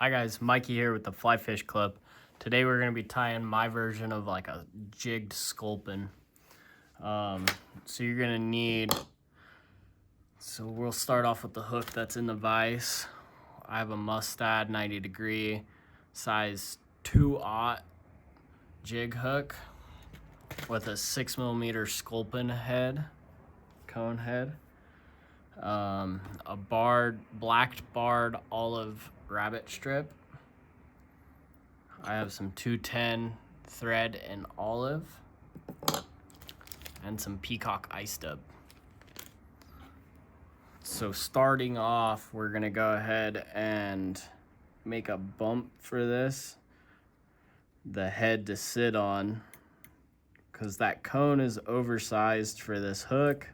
Hi guys, Mikey here with the Fly Fish Club. Today we're going to be tying my version of like a jigged sculpin. So you're going to need, so we'll start off with the hook that's in the vise. I have a MUSTAD 90 degree size 2/0 jig hook with a 6mm sculpin head, cone head. A blacked barred olive rabbit strip. I have some 210 thread and olive, and some PEACOCK ice dub. So starting off, we're gonna go ahead and make a bump for this, the head to sit on, because that cone is oversized for this hook.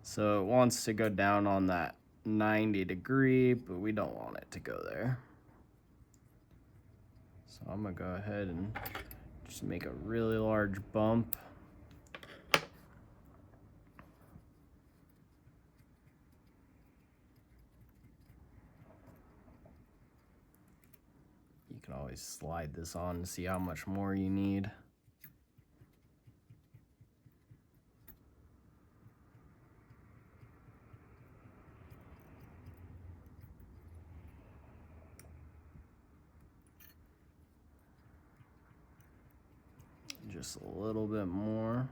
So it wants to go down on that 90 degree, but we don't want it to go there. So I'm gonna go ahead and just make a really large bump. You can always slide this on to see how much more you need. Just a little bit more.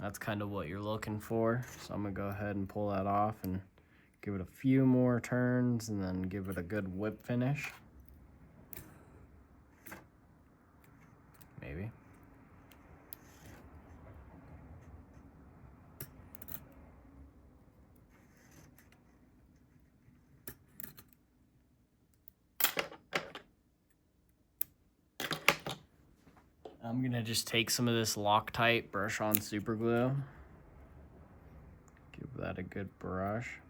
That's kind of what you're looking for. So I'm gonna go ahead and pull that off and give it a few more turns and then give it a good whip finish. Maybe. I'm gonna just take some of this Loctite brush on super glue. Give that a good brush.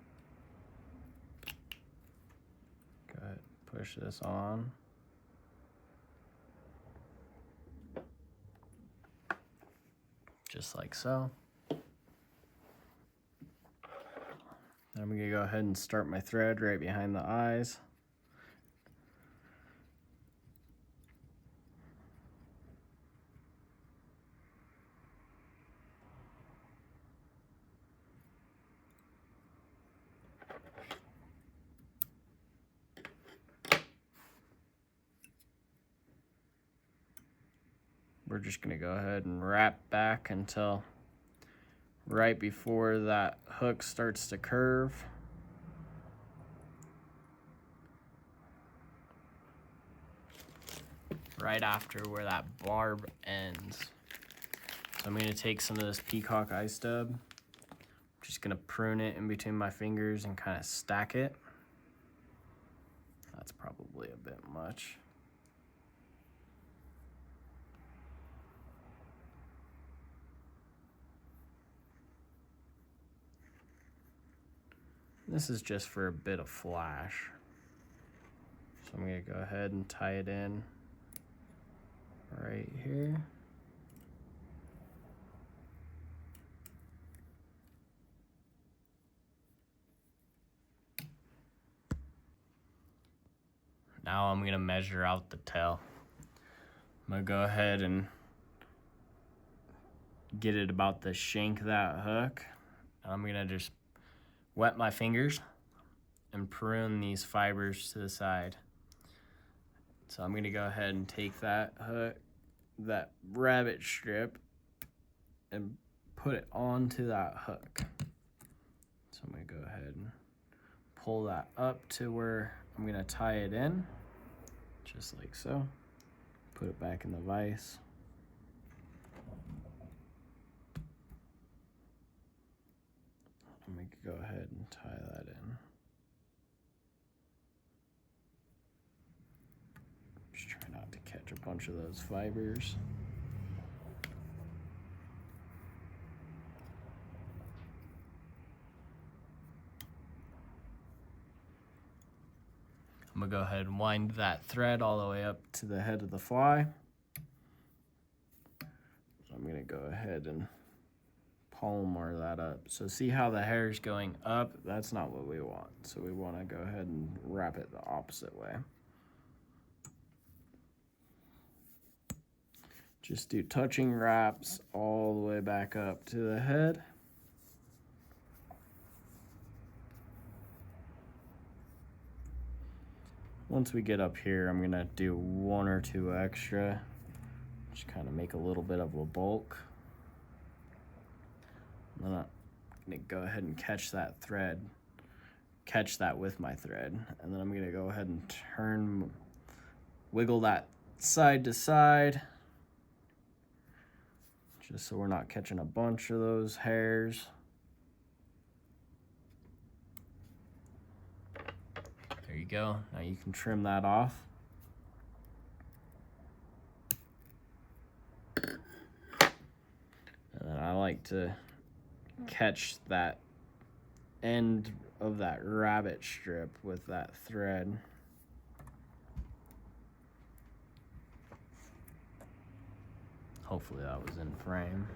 Go ahead, push this on. Just like so. Then I'm gonna go ahead and start my thread right behind the eyes. We're just gonna go ahead and wrap back until right before that hook starts to curve. Right after where that barb ends. So I'm gonna take some of this PEACOCK ice dub. I'm just gonna prune it in between my fingers and kind of stack it. That's probably a bit much. This is just for a bit of flash. So I'm gonna go ahead and tie it in right here. Now I'm gonna measure out the tail. I'm gonna go ahead and get it about the shank of that hook. I'm gonna just wet my fingers and prune these fibers to the side. So I'm gonna go ahead and take that hook, that rabbit strip, and put it onto that hook. So I'm gonna go ahead and pull that up to where I'm gonna tie it in, just like so. Put it back in the vise. I'm gonna go ahead and tie that in. Just try not to catch a bunch of those fibers. I'm gonna go ahead and wind that thread all the way up to the head of the fly. I'm gonna go ahead and polymer that up. So see how the hair is going up? That's not what we want. So we want to go ahead and wrap it the opposite way. Just do touching wraps all the way back up to the head. Once we get up here, I'm gonna do 1 or 2 extra. Just kind of make a little bit of a bulk. I'm gonna go ahead and catch that thread, catch that with my thread, and then I'm gonna go ahead and wiggle that side to side, just so we're not catching a bunch of those hairs. There you go. Now you can trim that off. And then I like to catch that end of that rabbit strip with that thread. Hopefully that was in frame.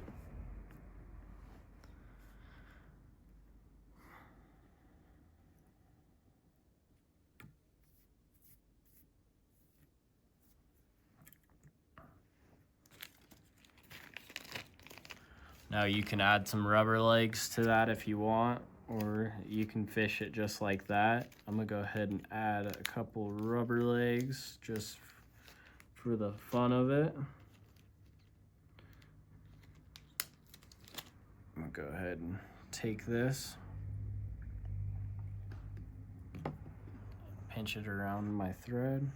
Now you can add some rubber legs to that if you want, or you can fish it just like that. I'm gonna go ahead and add a couple rubber legs just for the fun of it. I'm gonna go ahead and take this, pinch it around my thread,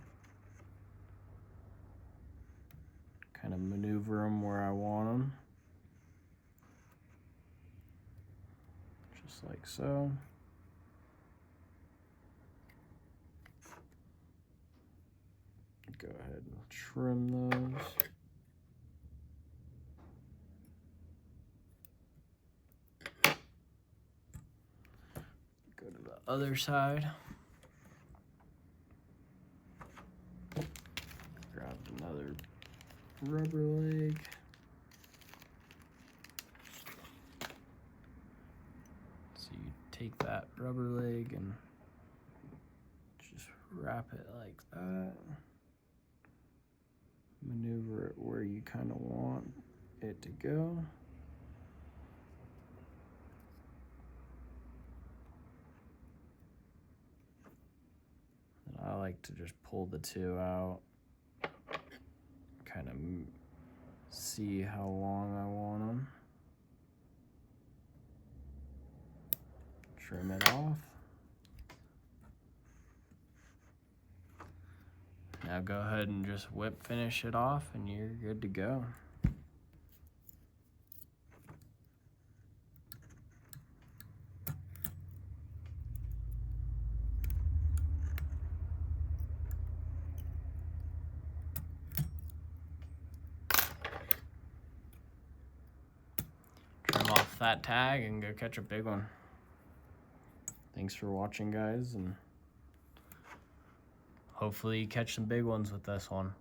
kind of maneuver them where I want them. Just like so. Go ahead and trim those. Go to the other side. Grab another rubber leg. Take that rubber leg and just wrap it like that. Maneuver it where you kind of want it to go. And I like to just pull the two out, kind of see how long I want them. Trim it off. Now go ahead and just whip finish it off and you're good to go. Trim off that tag and go catch a big one. Thanks for watching, guys, and hopefully you catch some big ones with this one.